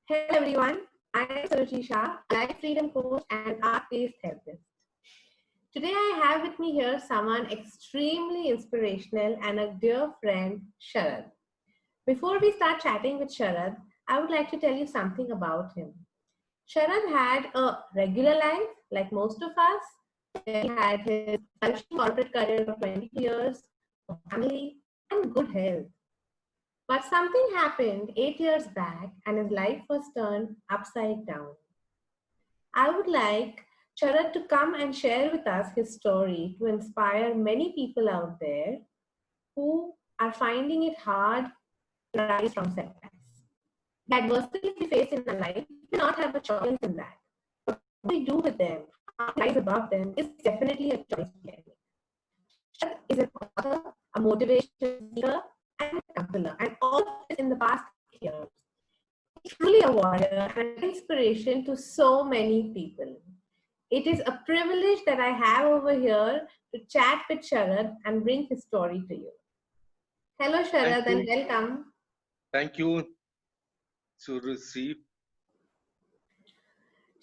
Hello everyone, I am Suruchi Shah, a life freedom coach and art-based therapist. Today I have with me here someone extremely inspirational and a dear friend, Sharad. Before we start chatting with Sharad, I would like to tell you something about him. Sharad had a regular life like most of us. He had his flourishing corporate career of 22 years, a family, and good health. But something happened 8 years back and his life was turned upside down. I would like Sharad to come and share with us his story to inspire many people out there who are finding it hard to rise from setbacks. The adversities we face in our life, we do not have a choice in that. But what we do with them, how we rise above them, is definitely a choice we can make. Sharad is an author, a motivational speaker, and a counselor, and all of this in the past 8 years. He's truly a warrior and an inspiration to so many people. It is a privilege that I have over here to chat with Sharad and bring his story to you. Hello, Thank Sharad, and you. welcome. Thank you, Suruchi.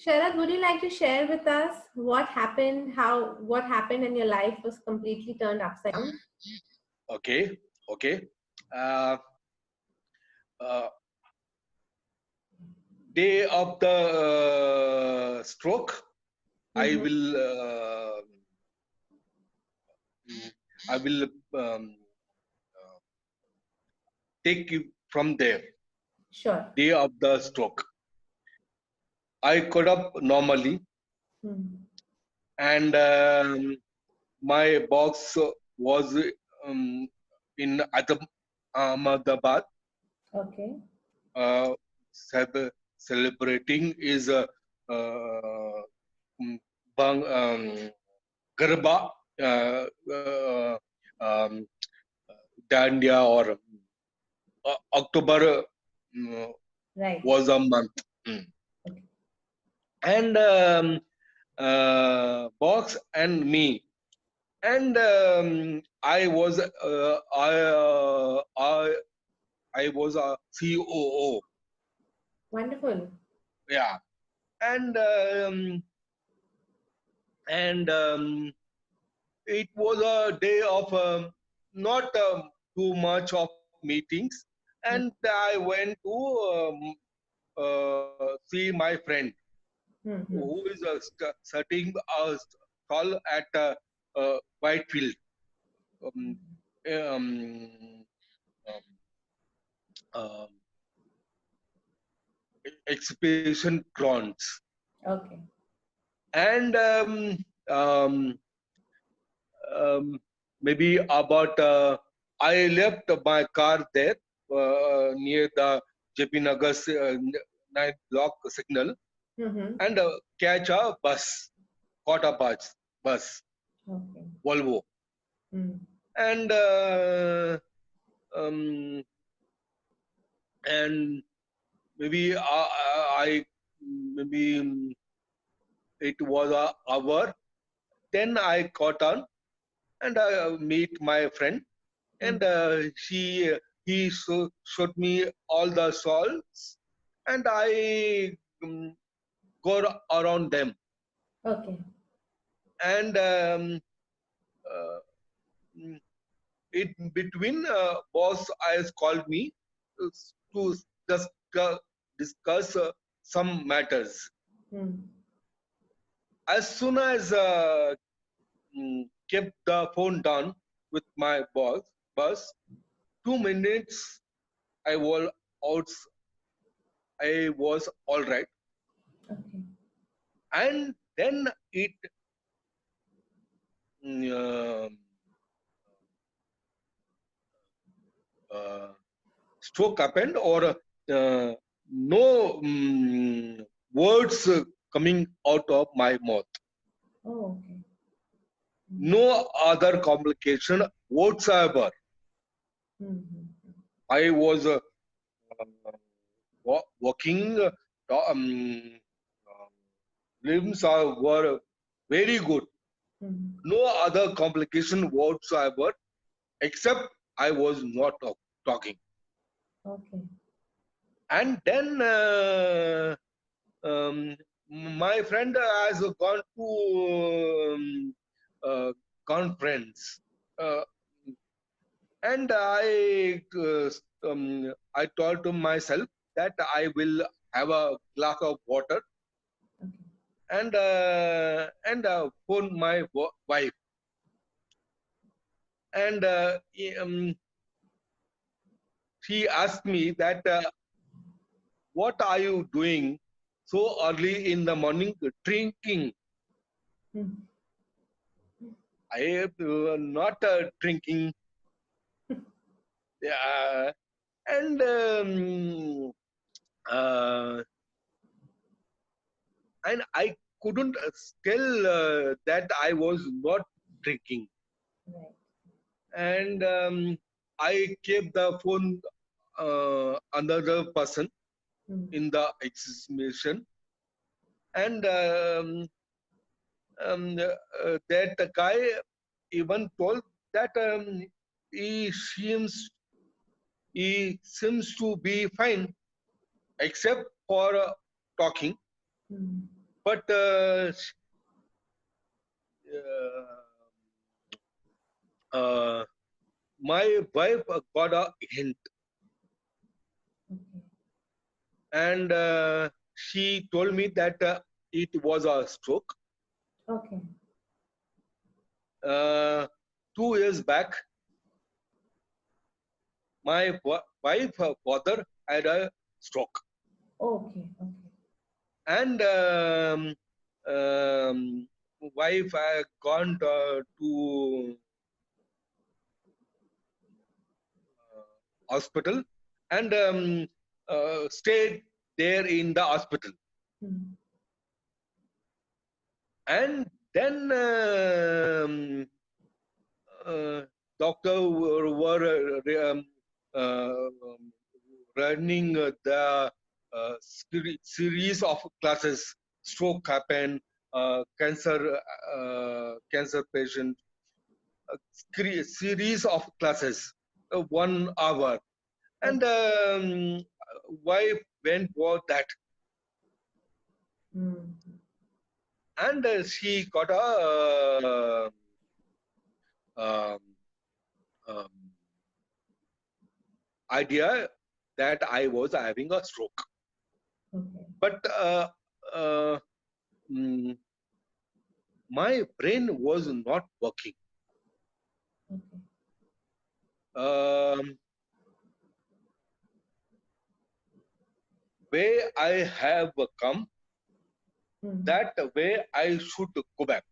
Sharad, would you like to share with us what happened, how what happened and your life was completely turned upside down? Okay, okay. Uh, uh, Day of the stroke, I Mm-hmm. will, I will uh, take you from there. Sure. Day of the stroke, I got up normally, Mm-hmm. and my box was um, in Ahmedabad. Okay. uh, Celebrating is uh, mm, Garba, uh, uh, um, Dandia, or October Right. was a month. Mm. Okay. And Box and me. And I was a COO. Wonderful. Yeah. And and it was a day of not too much of meetings, and I went to see my friend Mm-hmm. who is setting a stall at Whitefield, um, um, um, um, exhibition grounds. Okay. And um, maybe about I left my car there near the JP Nagar 9 block signal, Mm-hmm. and catch a bus, caught a bus, Okay. Volvo, Mm. and um, and maybe I maybe it was a hour. Then I caught on and I meet my friend, and Mm. he showed me all the salts, and I go around them, Okay. and uh, mm, it between boss has called me to discuss, discuss some matters. Mm. As soon as kept the phone down with my boss, 2 minutes I was out. I was all right, Okay. and then it mm, uh, uh, stroke happened, or no words coming out of my mouth, Oh, okay. Mm. no other complication whatsoever. Mm-hmm. I was walking, uh, limbs were very good, Mm-hmm. no other complication whatsoever, except I was not talking. Okay. And then my friend has gone to conference, uh, and I told to myself that I will have a glass of water Okay. and phone my wife, and she asked me that what are you doing so early in the morning drinking? Hmm. I am not drinking. Yeah, and uh, I couldn't tell that I was not drinking, Right. and I kept the phone another person Hmm. in the examination, and that guy even told that he seems he seems to be fine except for talking, Hmm. but uh, my wife got a hint, Okay. and she told me that it was a stroke. Okay. 2 years back, my wife, her father, had a stroke, Okay. Okay. and wife had gone to hospital and stayed there in the hospital. Hmm. And then uh, doctor were running the series of classes. Stroke happened, cancer patient, series of classes, 1 hour, and wife went for that, Hmm. and she got a um, um, idea that I was having a stroke, Okay. but uh, mm, my brain was not working. Okay. Um, way I have come, Hmm. that way I should go back.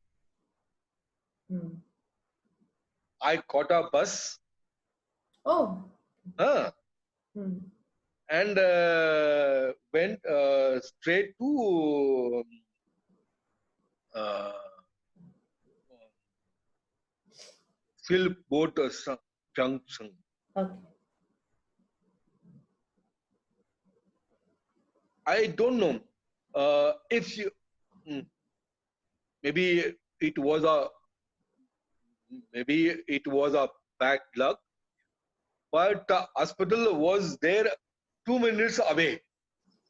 Hmm. I caught a bus, Oh. uh, Hmm. and went straight to uh, Philport Junction. Okay. I don't know if you, mm, maybe it was a maybe it was a bad luck, but the hospital was there 2 minutes away,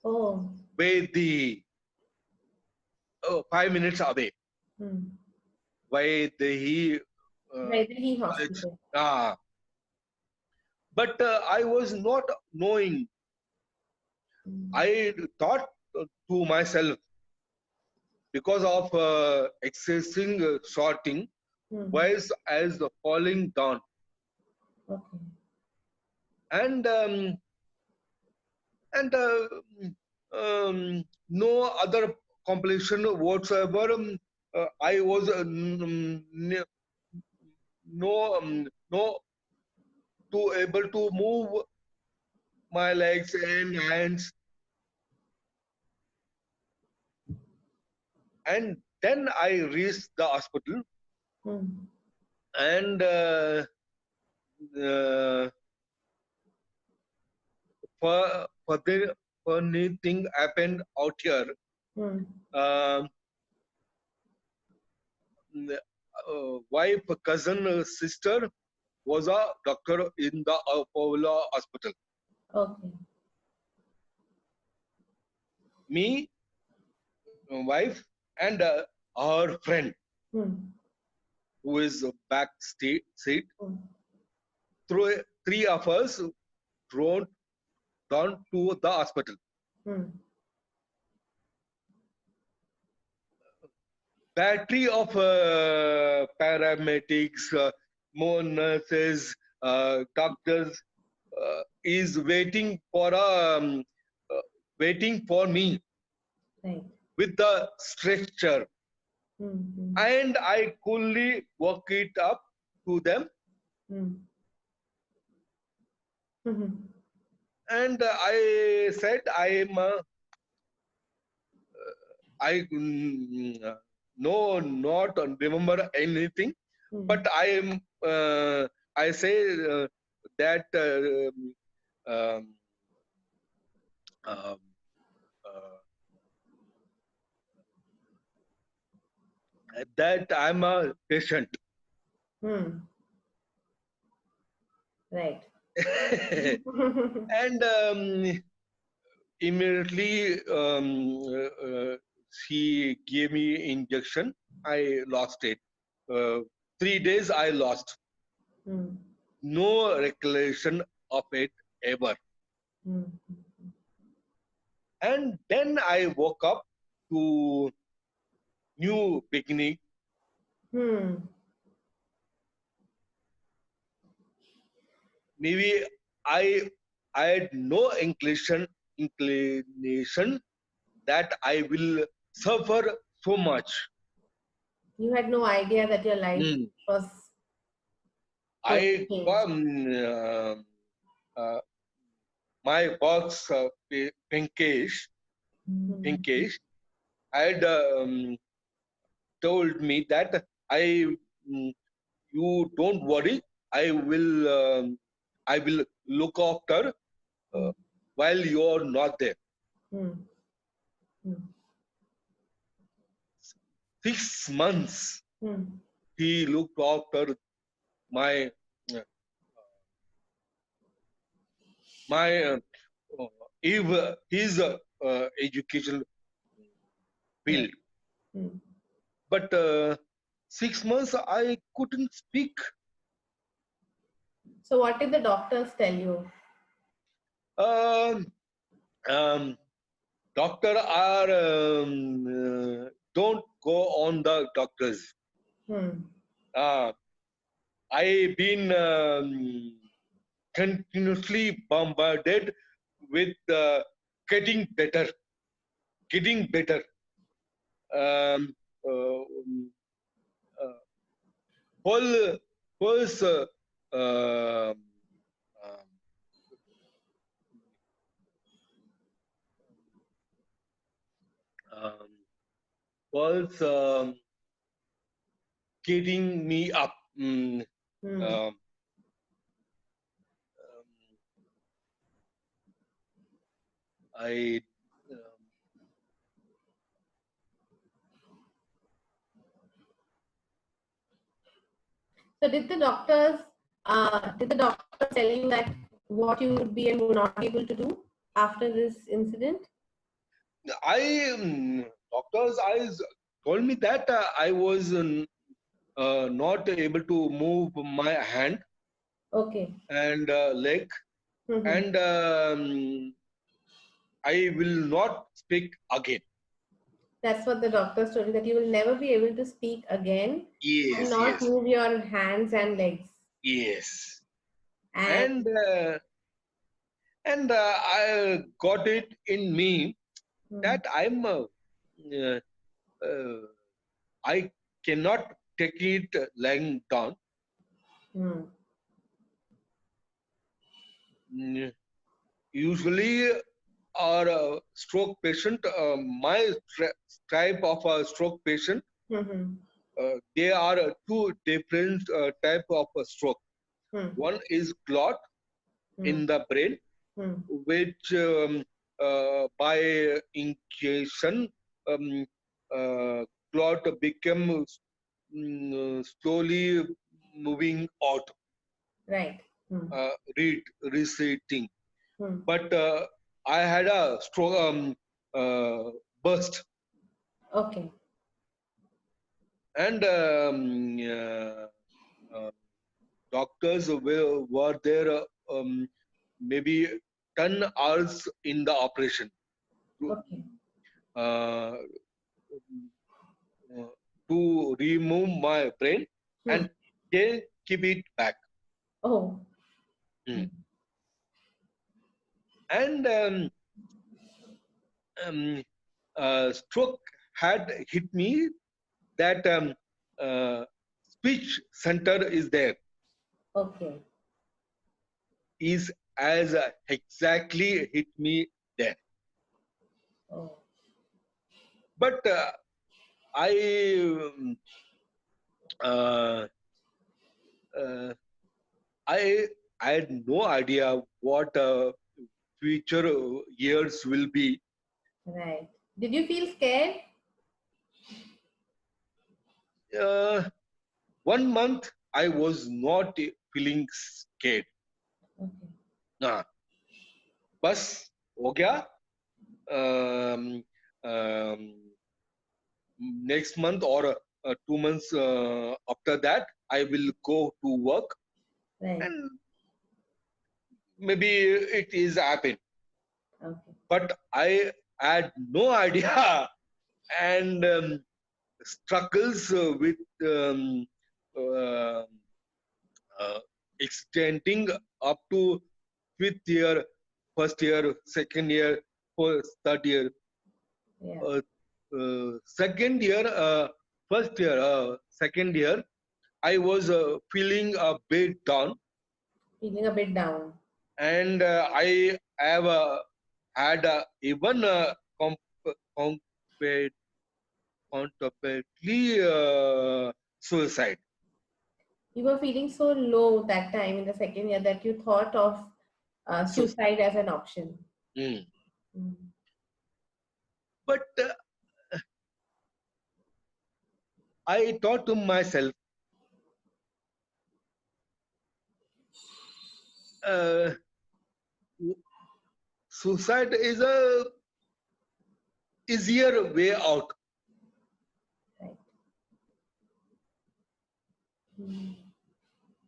Oh. by the 5 minutes away, Hmm. by the he Right. The college. hospital. Ah, but I was not knowing. Hmm. I thought to myself, because of excessing shorting, Hmm. voice as falling down, Okay. and and no other complication whatsoever. I was no to able to move my legs and hands, and then I reached the hospital, Hmm. and uh, further funny thing happened out here. Hmm. Um, wife, cousin, sister was a doctor in the Apollo hospital. Okay. me, wife, and our friend Hmm. who is back seat. Hmm. Three of us drove down to the hospital. Hmm. Battery of paramedics, more nurses, doctors is uh, waiting for me Right. with the stretcher, Hmm. Hmm. and I coolly walk it up to them, Hmm. Hmm. and I said I no not remember anything, Hmm. but I say that um, um, that I'm a patient. Hmm. Right. And immediately she gave me injection. I lost it. uh, 3 days I lost, Hmm. no recollection of it ever. Hmm. And then I woke up to new beginning. Hmm. Maybe i I had no inclination that I will suffer so much. You had no idea that your life Mm. was going to I change. uh, my boss Pinkish Hmm. Pinkish had told me that mm, you don't worry. I will I will look after Hmm. while you're not there. Hmm. Hmm. 6 months Hmm. he looked after my uh, my his education Right. field. Hmm. But 6 months I couldn't speak. So, what did the doctors tell you? Um, um, Doctor are don't go on the doctors. Hmm. Uh, I've been continuously bombarded with getting better, getting better. Um, uh, whole, whole, um, um, um, was getting me up. Hmm. Um, I So, did the doctors tell you that what you would be and would not be able to do after this incident? doctors eyes told me that I was not able to move my hand Okay. and leg, Hmm. and I will not speak again. That's what the doctors told you, that you will never be able to speak again and Yes, not yes, move your hands and legs. yes. And And I got it in me hmm. that uh, uh, I cannot take it lying down. Hmm. Mm, Usually, our stroke patient, my type of a stroke patient, Hmm. they are two different type of a stroke. Hmm. One is clot Hmm. in the brain, Hmm. which by injection, um, uh, clot becomes slowly moving out, Right. Hmm. receding. Hmm. But I had a stroke. burst, Okay. and doctors were there maybe 10 hours in the operation to, Okay. uh, to remove my brain Hmm. and then keep it back. Oh. Hmm. Hmm. And um, stroke had hit me that uh, speech center is there, Okay. is as exactly hit me there. Oh. But I uh, uh, I I had no idea what future years will be. Right. Did you feel scared? Uh, 1 month I was not feeling scared. Okay. Nah, बस हो गया. Um, um, Next month or 2 months after that, I will go to work, Right. and maybe it is happen. Okay. But I had no idea, and struggles with uh, extending up to fifth year, first year, second year, third year, Yeah. second year, first year, second year. I was feeling a bit down, Feeling a bit down. and I have had even compet- contemplatively suicide. You were feeling so low that time in the second year that you thought of So, suicide as an option. mm. Mm. But I thought to myself, uh, suicide is a easier way out. Right. Mm.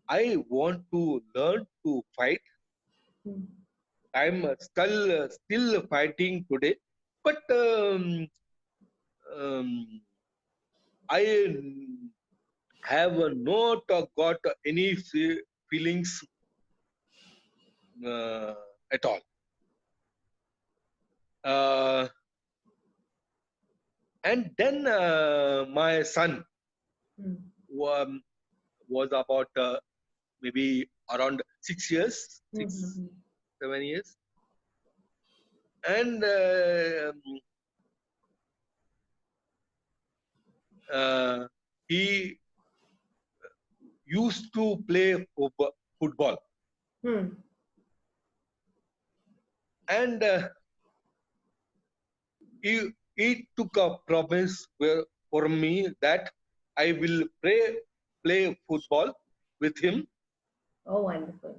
I want to learn to fight. Mm. I'm still fighting today, but um, I have not got any feelings uh, at all. Uh, and then my son Mm. um, was about maybe around 6 years, Mm-hmm. 7 years, and uh, he used to play football, Hmm. and he took a promise for me that I will play football with him Oh, wonderful.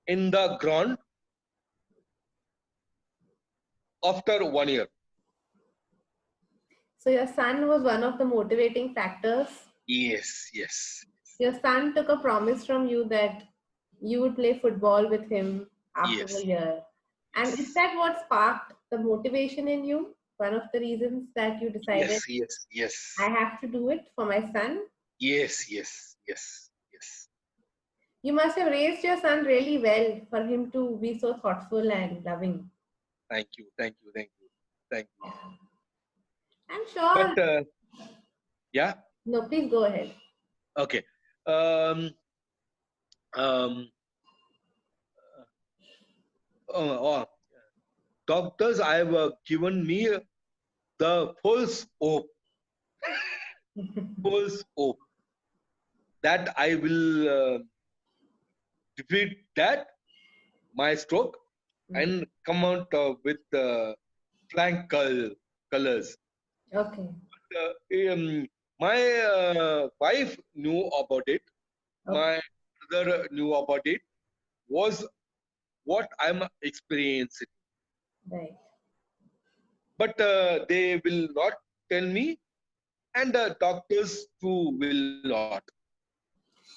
in the ground after 1 year. So your son was one of the motivating factors. Yes, yes, Your son took a promise from you that you would play football with him after a yes, year. And is yes, that what sparked the motivation in you? One of the reasons that you decided, yes, yes, yes, I have to do it for my son? yes, yes, yes, yes. You must have raised your son really well for him to be so thoughtful and loving. Thank you, thank you, thank you, thank you. Yeah. I'm sure. But yeah, No, please go ahead. okay. Um, um, uh, doctors have given me the false hope that I will defeat that my stroke Mm. and come out with flank colors. Okay. My wife knew about it. Okay. My brother knew about it. Was what I'm experiencing. Right. but they will not tell me, and the doctors too will not.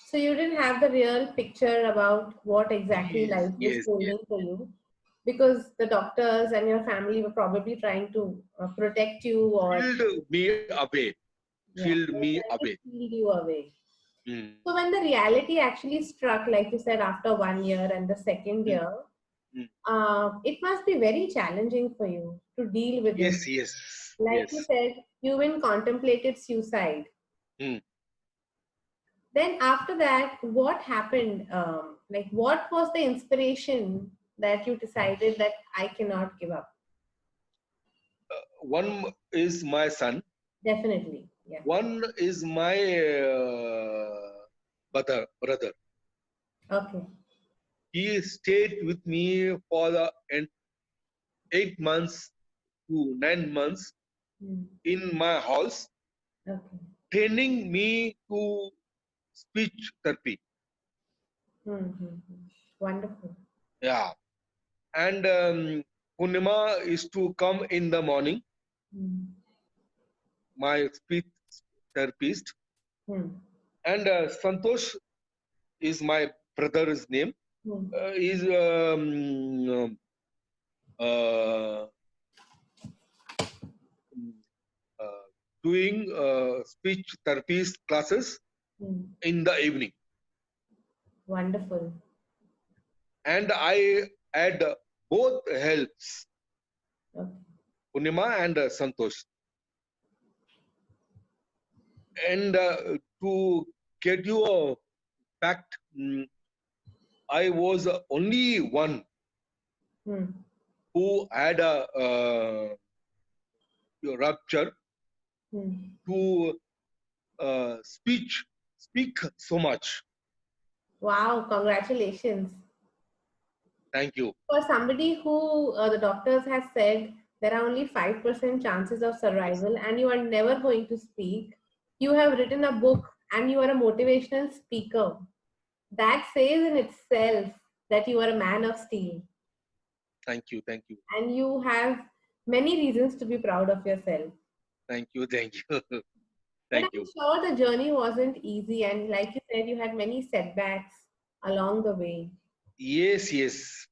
So you didn't have the real picture about what exactly Yes, life was yes, yes. holding for you, because the doctors and your family were probably trying to protect you, or Filled me away. yeah, Filled they were me trying to away. shield you away. Mm. So when the reality actually struck, like you said, after 1 year and the second Mm. year, Mm. it must be very challenging for you to deal with it. Yes, yes, Like you yes. said, you even contemplated suicide. Mm. Then after that, what happened? Like, what was the inspiration that you decided that I cannot give up? One is my son. Definitely, yeah. One is my brother. Okay. He stayed with me for the 8 months to 9 months Hmm. in my house, Okay. training me to speech therapy. Wonderful. Yeah, and Purnima is to come in the morning. Hmm. My speech therapist, Hmm. and Santosh is my brother's name. Hmm. Is uh, uh, doing speech therapist classes Hmm. in the evening, Wonderful. and I had both helps, Okay. Purnima and Santosh, and to get you a fact, I was only one Hmm. who had a rupture Hmm. to speak so much. Wow, congratulations. Thank you. For somebody who the doctors has said there are only 5% chances of Yes. survival and you are never going to speak, you have written a book and you are a motivational speaker. That says in itself that you are a man of steel Thank you. Thank you. and you have many reasons to be proud of yourself. Thank you. Thank you. But Thank I'm you. sure the journey wasn't easy, and like you said, you had many setbacks along the way. Yes. Yes.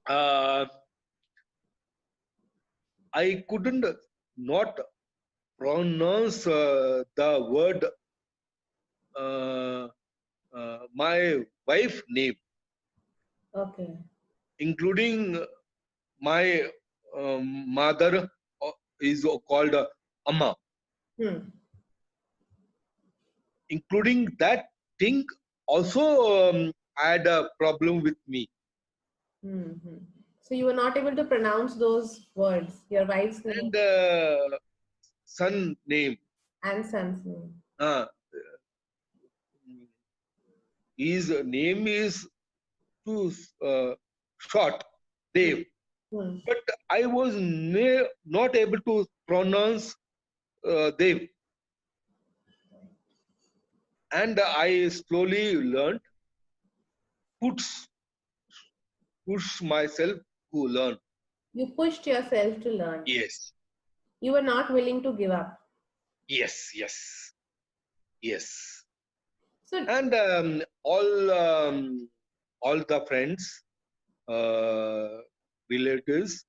Uh, I couldn't not pronounce the word uh, my wife name, Okay. including my mother is called Amma, Hmm. including that thing also had a problem with me. Hmm. So you were not able to pronounce those words, your wife's name And son name, and son's name. uh, his name is too short, Hmm. Dev. Hmm. But I was not able to pronounce Dev, and I slowly learned, puts push myself to learn. You pushed yourself to learn. Yes, You were not willing to give up. yes, yes, yes. So, And all the friends, uh, relatives,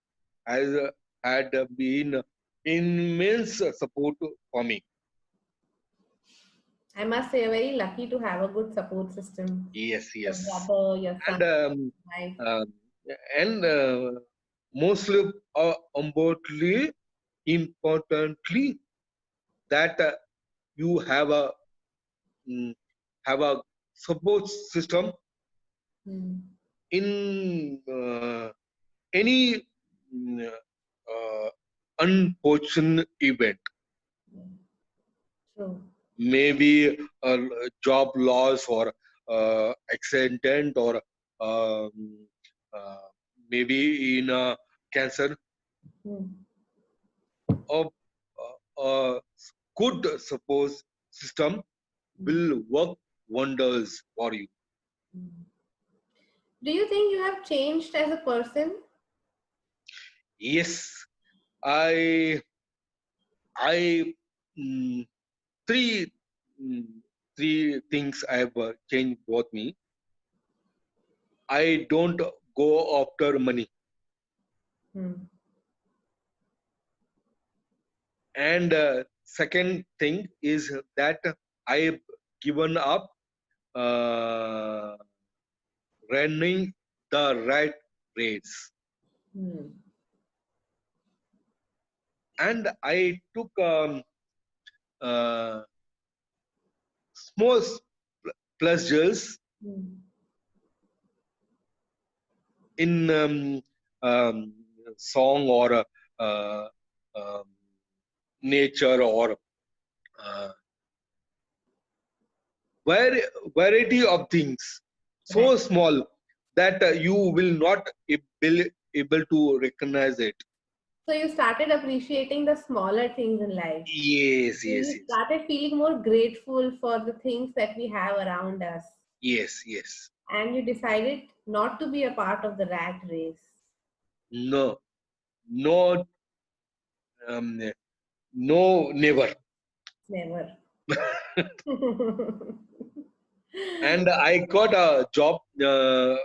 has had been immense support for me. I must say, you're very lucky to have a good support system. Yes, Your yes. brother, your son, And wife. um, mostly importantly, that you mm, have a support system Hmm. in any mm, uh, unfortunate event, True. maybe a job loss or accident, or um, uh, maybe in cancer. Hmm. A, a good support system Hmm. will work wonders for you. Hmm. Do you think you have changed as a person? Yes, I I mm, three mm, three things I have changed both me. I don't go after money, Hmm. and second thing is that I have given up uh, running the right race, Hmm. and I took uh, small pleasures Hmm. in um, song or uh, um, nature or uh, variety of things Right. so small that you will not able to recognize it. So you started appreciating the smaller things in life. Yes, yes, You yes, started feeling more grateful for the things that we have around us. yes, yes. And you decided not to be a part of the rat race. No, no, um, no, never. Never. And I got a job uh,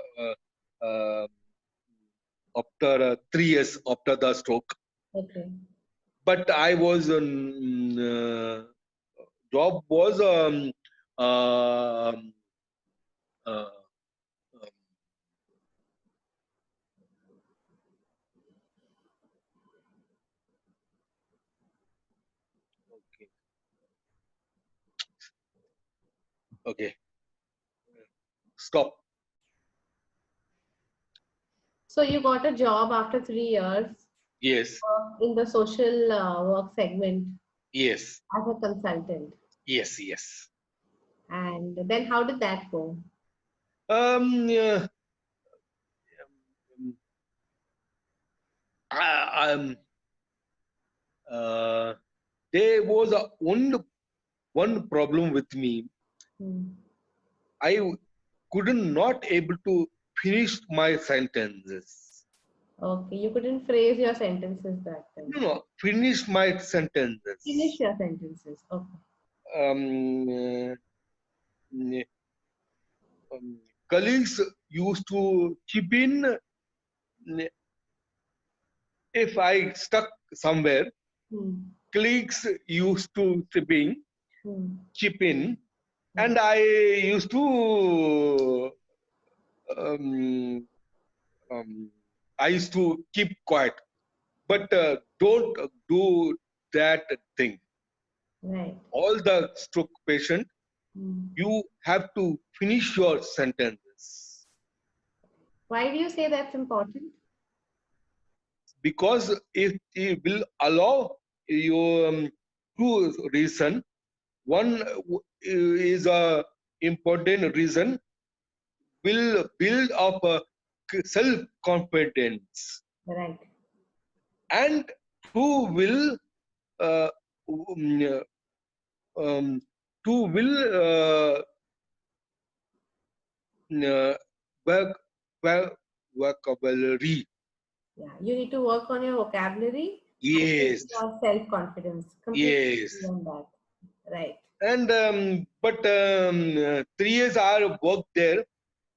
after 3 years after the stroke. Okay. But I was job was uh, okay, okay, stop. So you got a job after 3 years Yes, in the social work segment yes, as a consultant. yes, yes. And then how did that go? Yeah, um, I, uh, there was one problem with me. Hmm. I couldn't not able to finish my sentences. Okay, you couldn't phrase your sentences that time. No, no, finish my Finish sentences. your sentences. Okay. Um, uh, colleagues used to chip in if I stuck somewhere. Hmm. Colleagues used to Hmm. chip in, Right. and I used to um, um, I used to keep quiet. But don't do that thing. Right. All the stroke patient, Hmm. you have to finish your sentences Why do you say that's important? because if it will allow you two reason. One is a important reason will build up a self confidence, Right. and two will uh, um, um, two will work, work, vocabulary. Yeah. You need to work on your vocabulary and Yes, your self confidence. Completely agree yes. on that. Right. And but 3 years I worked there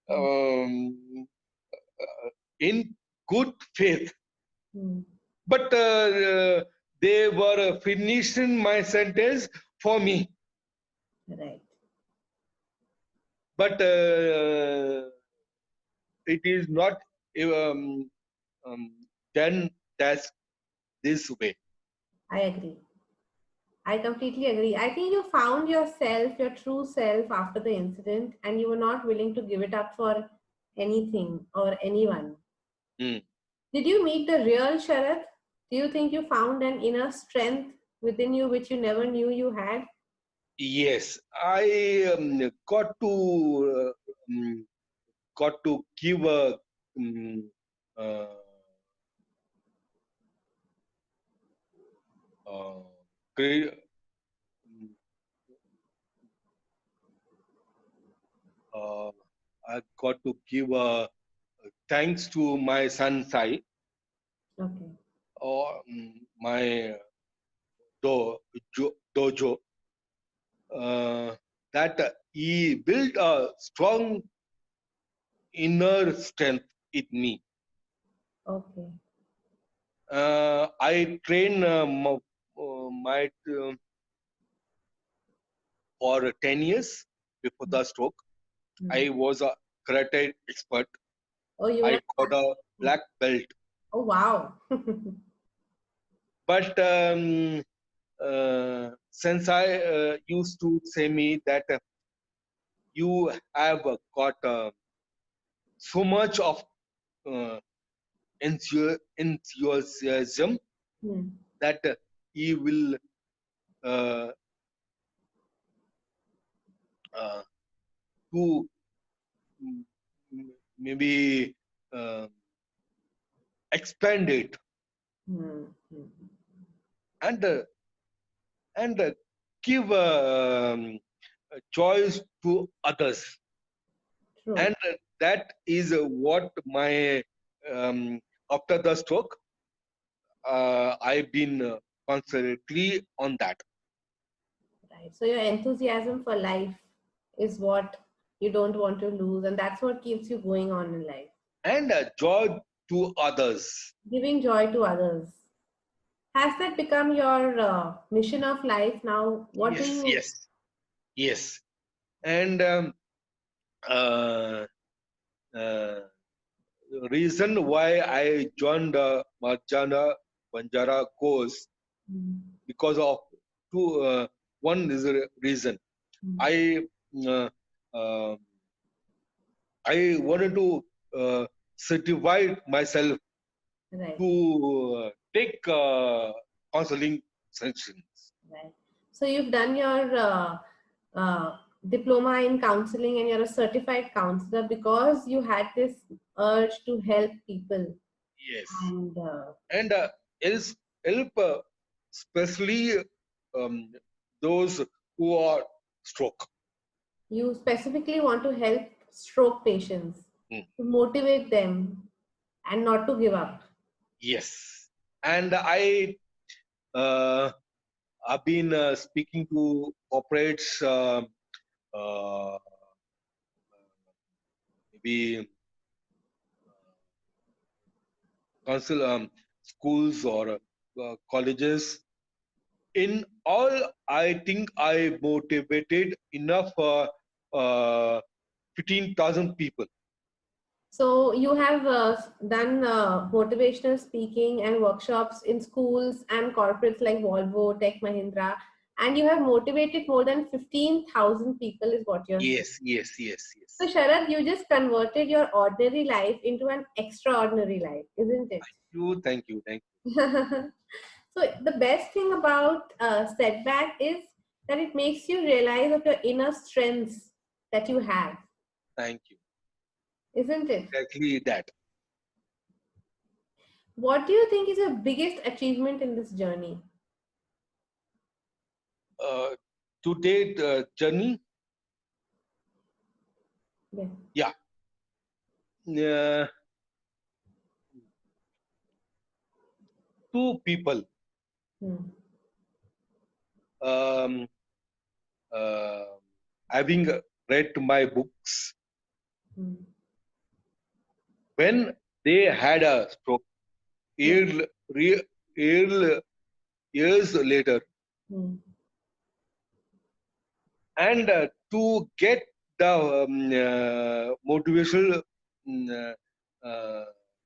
Hmm. um, in good faith, Hmm. but they were finishing my sentence for me. Right. But it is not um, um, done that's this way. I agree. I completely agree. I think you found yourself, your true self after the incident, and you were not willing to give it up for anything or anyone. Mm. Did you meet the real Sharad? Do you think you found an inner strength within you which you never knew you had? Yes, I got to give a um, uh, uh, cre- uh, I got to give a thanks to my son Sai Okay. or my dojo, that he built a strong inner strength in me. Okay. I train my for 10 years before the stroke. Hmm. I was a karate expert. Oh, you were. I got a black belt. Oh, wow. But since I used to say me that you have got so much of uh, enthusiasm Hmm. that he will uh, uh, to maybe uh, expand it Hmm. Hmm. and and give choice to others, True. and that is what my after the stroke I've been constantly on that, Right. So your enthusiasm for life is what you don't want to lose, and that's what keeps you going on in life. and joy to others. Giving joy to others. Has that become your mission of life now? What do Yes, you? yes, yes, and uh, uh, reason why I joined the Marjana Banjara course Hmm. because of two. One is a reason Hmm. I uh, uh, I wanted to certify myself Right. to take counseling sessions. Right. So you've done your diploma in counseling and you're a certified counselor because you had this urge to help people. Yes, And and else help especially um, those who are stroke. you specifically want to help stroke patients, Mm. to motivate them and not to give up. Yes, and uh, I've been speaking to corporates, uh, maybe council schools or colleges. In all, I think I motivated enough 15,000 people. So you have done motivational speaking and workshops in schools and corporates like Volvo, Tech Mahindra, and you have motivated more than 15,000 people is what you're saying. Yes, yes, yes, So yes. Sharad, you just converted your ordinary life into an extraordinary life, isn't it? Thank you, thank So the best thing about setback is that it makes you realize of your inner strengths that you have, thank you. isn't it? Exactly that. What do you think is your biggest achievement in this journey? Uh, Today, the journey, Yeah. yeah, uh, two people Hmm. um, uh, having read my books Hmm. when they had a stroke Hmm. year, year, years later, Hmm. and to get the motivational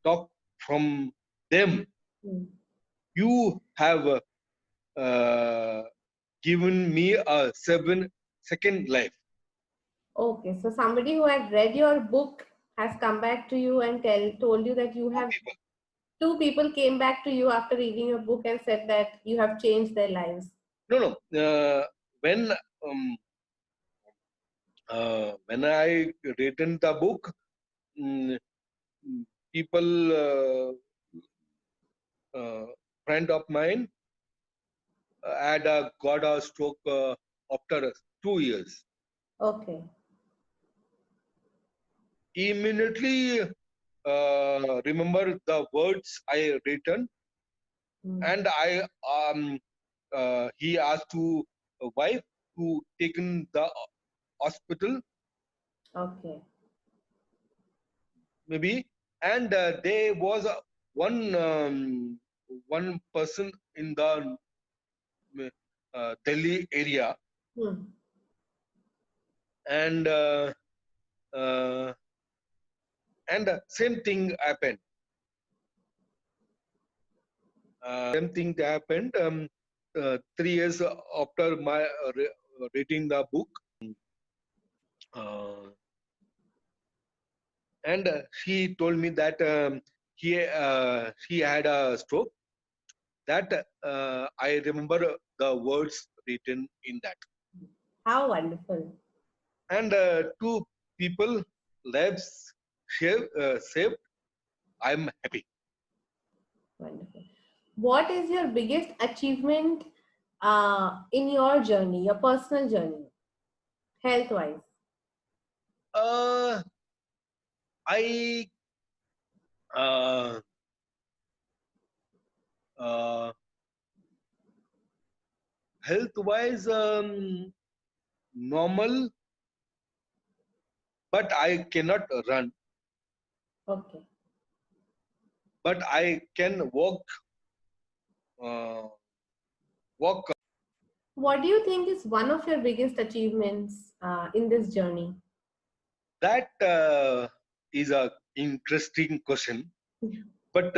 talk from them, Hmm. you have given me a 7 second life. Okay, so somebody who had read your book has come back to you and told you that you Two have people. two people came back to you after reading your book and said that you have changed their lives. No, no. When when I written the book, mm, people, friend of mine, had got a stroke after 2 years. Okay. Immediately remember the words I written. and he asked to wife to take in the hospital Okay. maybe, and there was one person in the Delhi area, Hmm. and uh, same thing happened. Same thing happened. 3 years after my reading the book, uh, and she told me that she had a stroke. That I remember the words written in that, How wonderful. and two people lives saved. I'm happy. Wonderful. What is your biggest achievement in your journey, your personal journey, health wise? Uh, I uh, uh, health wise normal, but I cannot run, Okay. but I can uh, walk. What do you think is one of your biggest achievements in this journey? That is a interesting question, but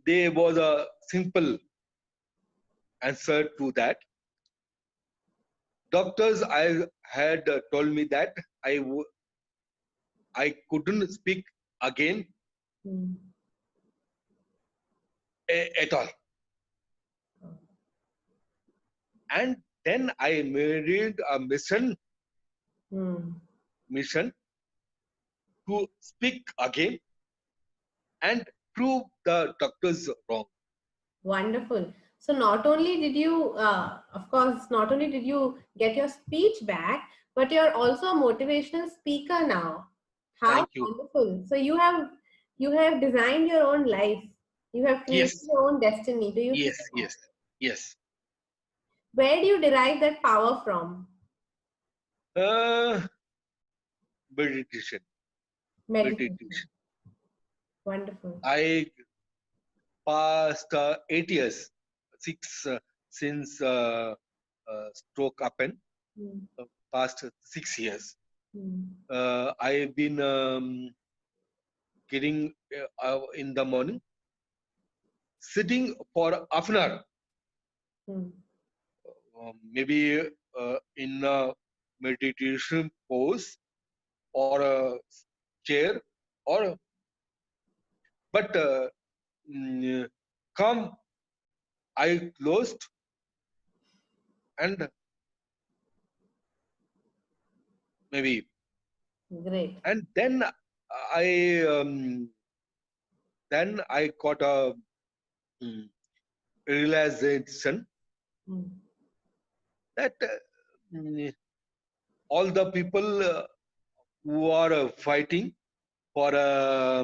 there was a simple answer to that. Doctors I had told me that I couldn't speak again Hmm. at all, and then I made a Hmm. mission to speak again and prove the doctors wrong. Wonderful. So not only did you, of course, not only did you get your speech back, but you're also a motivational speaker now. How Thank you. wonderful! So you have designed your own life. You have created Yes, your own destiny. Do you feel yes, that? yes, yes. Where do you derive that power from? Uh, meditation, Meditation. meditation. Wonderful. I passed 8 years, six since stroke happened. Hmm. Past 6 years, Hmm. I've been getting in the morning, sitting for half an hour, Hmm. maybe in a meditation pose or a chair, or but mm, come I closed, and maybe, Great. and I um, then I got a mm, realization Hmm. that mm, all the people who are fighting for uh,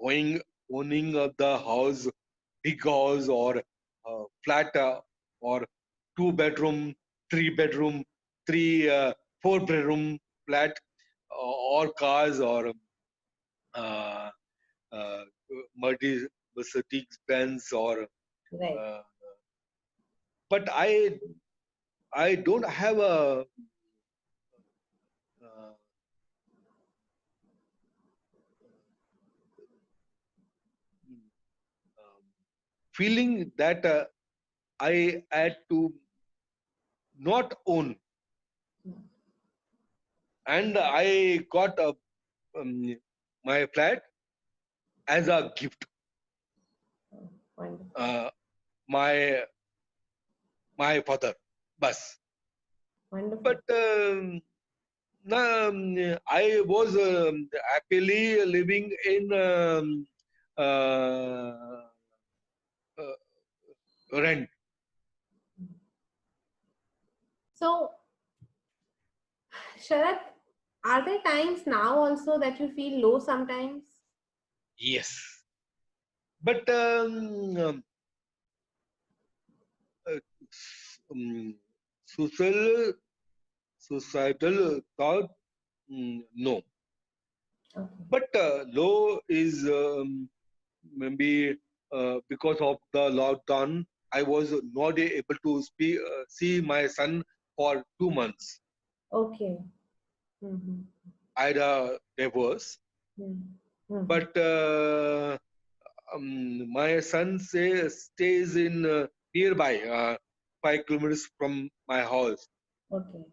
owning owning of the house, big house, or flat, or 2 bedroom, 3 bedroom, three 4 bedroom flat, or cars, or uh, uh, Mercedes Benz, or Right. uh, but I don't have a uh, um, feeling that I had to not own, and I got um, my flat as a gift. Oh, wonderful. Uh, my my father, bus. Wonderful. But I was happily living in uh, uh, rent. So, Sharad, are there times now also that you feel low sometimes? Yes, but uh, social societal thought, no. Okay. But low is maybe because of the lockdown, I was not able to see my son for 2 months. Okay. Mm-hmm. I had a divorce, Mm-hmm. but my son stays in nearby, 5 kilometers from my house. Okay.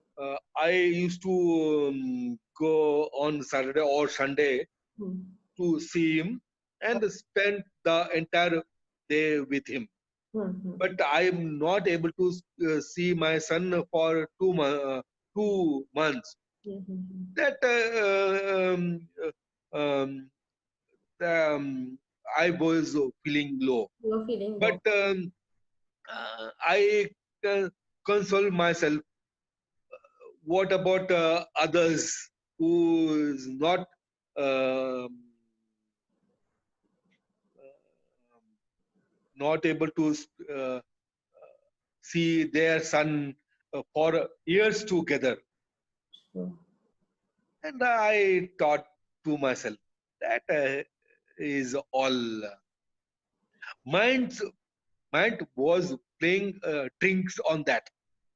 I used to go on Saturday or Sunday Mm-hmm. to see him and spend the entire day with him. Mm-hmm. But I am not able to see my son for 2 months. Mm-hmm. That um, um, I was feeling low. You are feeling But low. I console myself. What about others who is not um, not able to uh, see their son for years together? True. And I thought to myself that is all. Mind mind was playing tricks on that.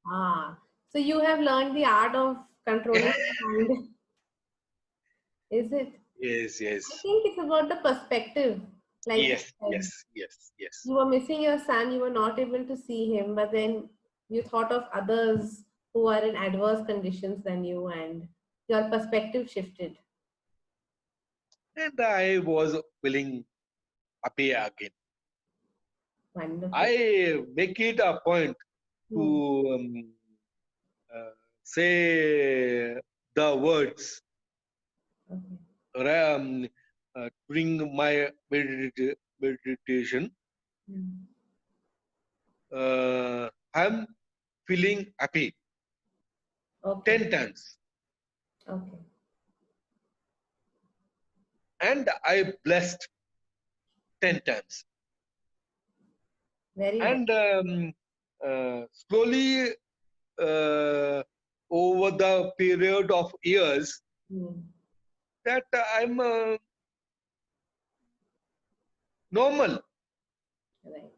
Ah, so you have learned the art of controlling your mind, is it? Yes, I yes, think it's about the perspective. Like you yes, said, yes, yes, yes. you were missing your son, you were not able to see him, but then you thought of others who are in adverse conditions than you, and your perspective shifted. And I was feeling happy again. Wonderful. I make it a point to Hmm. uh, say the words Okay. during my meditation. Hmm. I'm feeling happy Okay. 10 times, Okay. and I blessed 10 times. Very well. And slowly, uh, over the period of years, Hmm. that I'm normal. Right.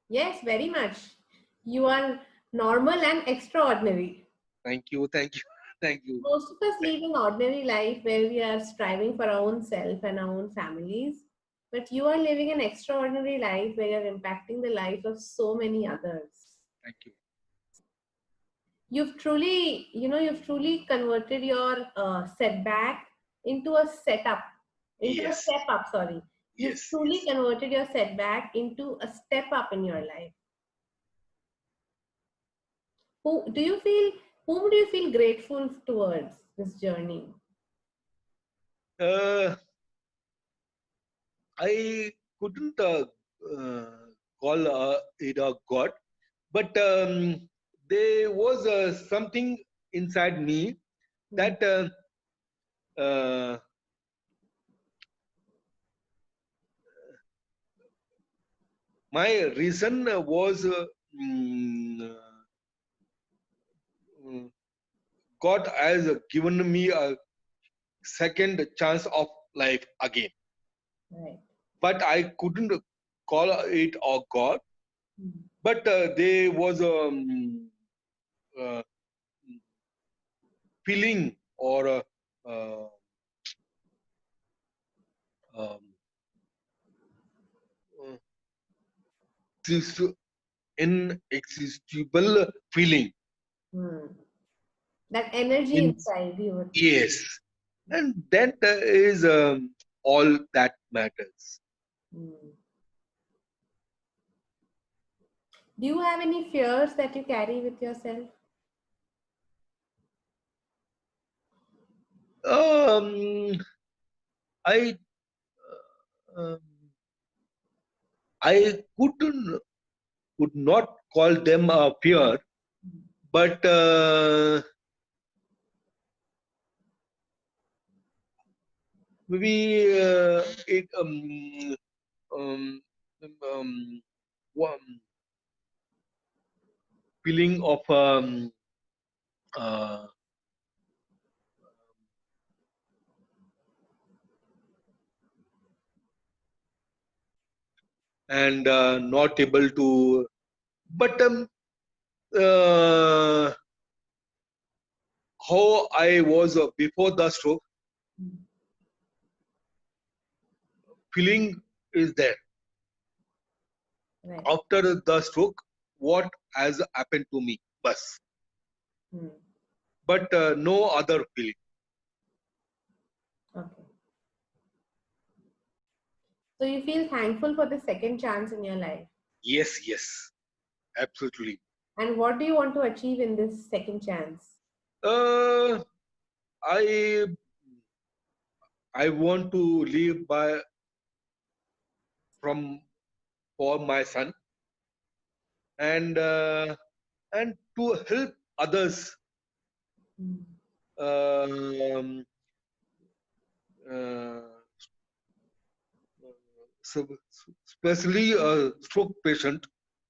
Yes, very much. You are normal and extraordinary. Thank you, thank you, thank you. Most of us lead an ordinary life where we are striving for our own self and our own families. But you are living an extraordinary life where you're impacting the life of so many others. Thank you. You've truly converted your setback into a setup, into a Yes, step up, sorry. You've yes, truly yes. converted your setback into a step up in your life. Who do you feel, whom do you feel grateful towards this journey? Uh, I couldn't call it a god, but there was something inside me Hmm. that uh, my reason was uh, God has given me a second chance of life again, Right. but I couldn't call it a God. Hmm. But there was a uh, feeling or uh, um, uh, inexhaustible feeling Hmm. That energy in. inside you would feel. Yes, and that is all that matters. Hmm. Do you have any fears that you carry with yourself? um I um, I could not call them a fear, but maybe it. um, one feeling of uh, and not able to. But uh, how I was before the stroke, feeling is there. Right. After the stroke, what has happened to me? Bus. Hmm. But no other feeling. Okay. So you feel thankful for the second chance in your life. Yes, yes, absolutely. And what do you want to achieve in this second chance? Uh, I I want to live by from for my son and and to help others, Hmm. um, uh, so especially a stroke patient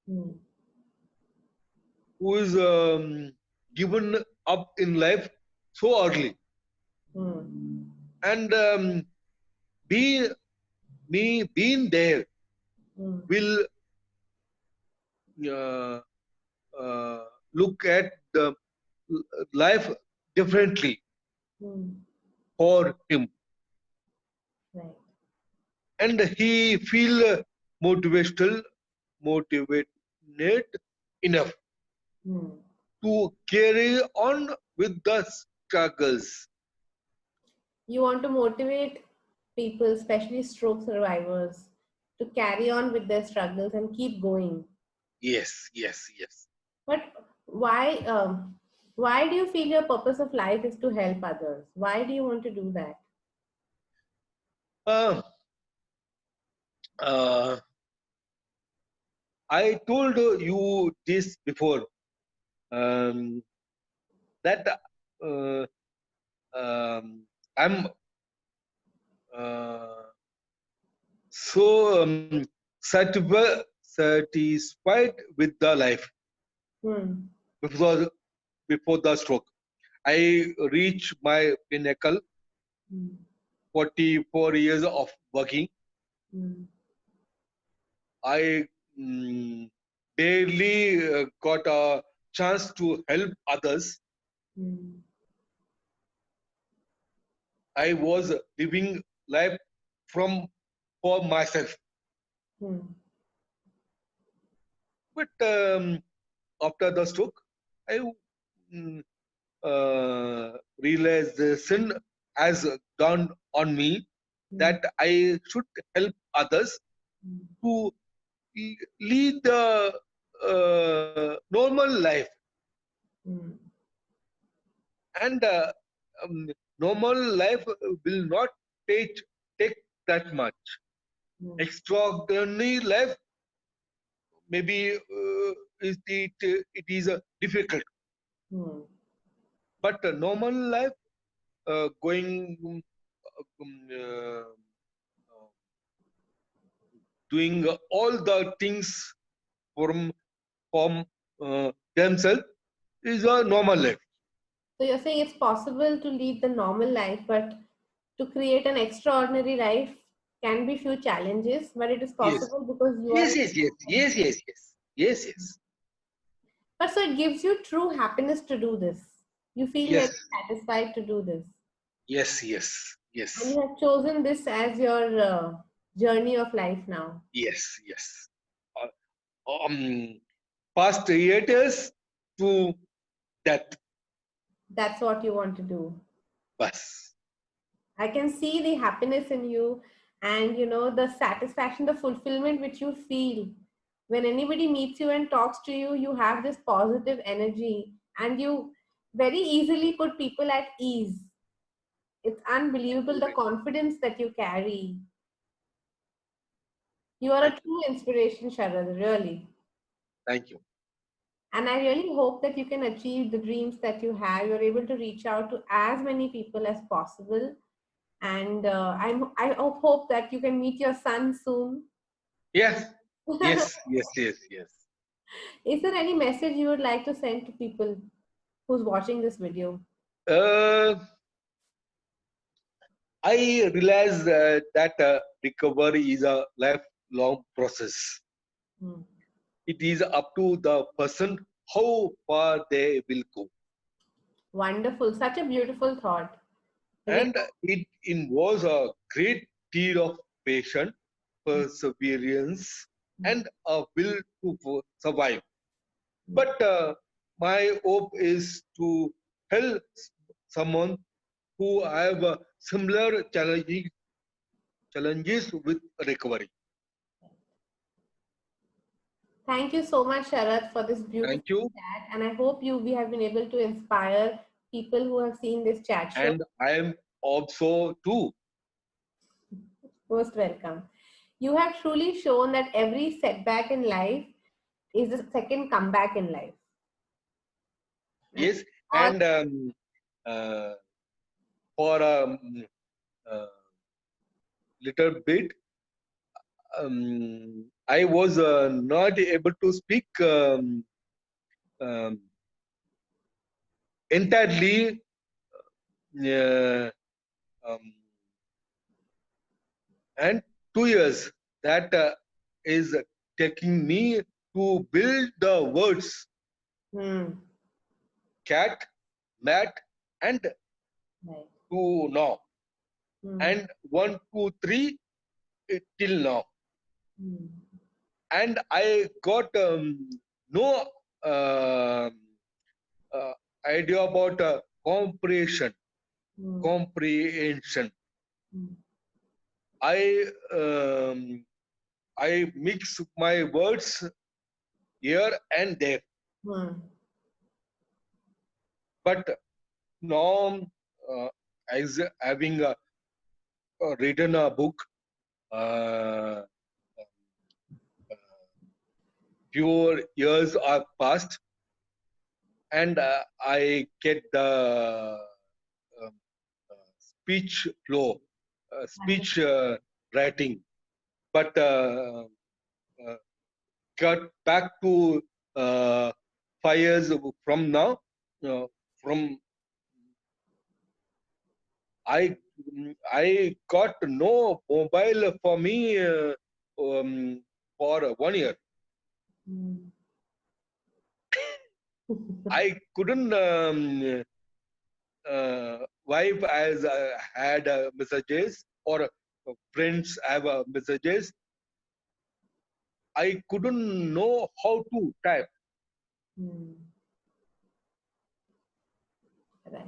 Hmm. who is given up in life so early, Hmm. and be me being there Hmm. will uh, uh, look at the life differently Hmm. for him, Right. and he feel motivational motivated enough Hmm. to carry on with the struggles. You want to motivate people, especially stroke survivors, to carry on with their struggles and keep going. Yes, yes, yes. But why? Why do you feel your purpose of life is to help others? Why do you want to do that? uh, uh, I told you this before, um, that uh, I'm uh, so satisfied with the life Hmm. before before the stroke. I reached my pinnacle, Hmm. 44 years of working. Hmm. I mm, barely got a chance to help others. Hmm. I was living life from for myself. Hmm. But after the stroke, I mm, realization has dawned on me Hmm. that I should help others Hmm. to lead the normal life, Hmm. and normal life will not take take that much. Hmm. Extraordinary life maybe it is difficult, Hmm. but normal life going um, uh, doing all the things from themselves is a normal life. So you're saying it's possible to lead the normal life, but to create an extraordinary life can be few challenges, but it is Yes, possible because you are. yes, yes, yes, yes, yes, yes, yes, yes, But so it gives you true happiness to do this. You feel very yes, satisfied to do this. yes, yes, And yes, you have chosen this as your journey of life now. yes, yes. Um, past 8 years to death, That's what you want to do. bus. I can see the happiness in you and the satisfaction, the fulfillment which you feel. When anybody meets you and talks to you, you have this positive energy and you very easily put people at ease. It's unbelievable the confidence that you carry. You are a Thank you, true inspiration, Sharad, really. thank you. And I really hope that you can achieve the dreams that you have. You're able to reach out to as many people as possible. And I hope that you can meet your son soon. Yes, Yes, yes, yes, yes. Is there any message you would like to send to people who's watching this video? Uh, I realize that recovery is a lifelong process. Hmm. It is up to the person how far they will go. Wonderful. Such a beautiful thought. And it involves a great deal of patience, perseverance, Hmm. and a will to survive. Hmm. But my hope is to help someone who have similar challenges with recovery. Thank you so much, Sharad, for this beautiful Thank you. chat. And I hope we have been able to inspire people who have seen this chat show. And I am also too. Most welcome. You have truly shown that every setback in life is a second comeback in life. And Yes. all And uh, for a little bit, I was not able to speak um, entirely. Uh, um, and 2 years that is taking me to build the words hmm, cat, mat, and right. to now, Hmm, and 1, 2, 3 till now. hmm, And I got no uh, uh, idea about hmm, comprehension. hmm, I I mix my words here and there, hmm, but now as having written a book, uh, few years are passed, and I get the um, speech flow, speech writing, but uh, got back to uh, 5 years from now. From I got no mobile for me for 1 year. hmm. I couldn't wife as had messages or friends have messages. I couldn't know how to type Hmm, right.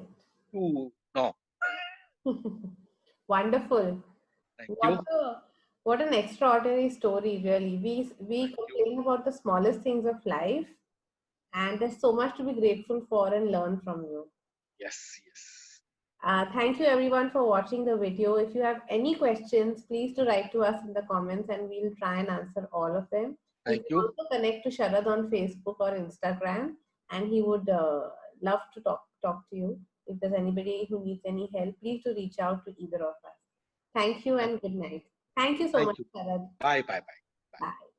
to no. Wonderful. Thank What you. a what an extraordinary story, really. We Thank you. complain about the smallest things of life, and there's so much to be grateful for and learn from you. Yes, yes. Thank you everyone for watching the video. If you have any questions, please do write to us in the comments and we'll try and answer all of them. You Thank can you. also connect to Sharad on Facebook or Instagram, and he would love to talk to you. If there's anybody who needs any help, please do reach out to either of us. Thank you Thank and you. good night. Thank you so Thank much, you. Sharad. Bye, bye, bye. Bye.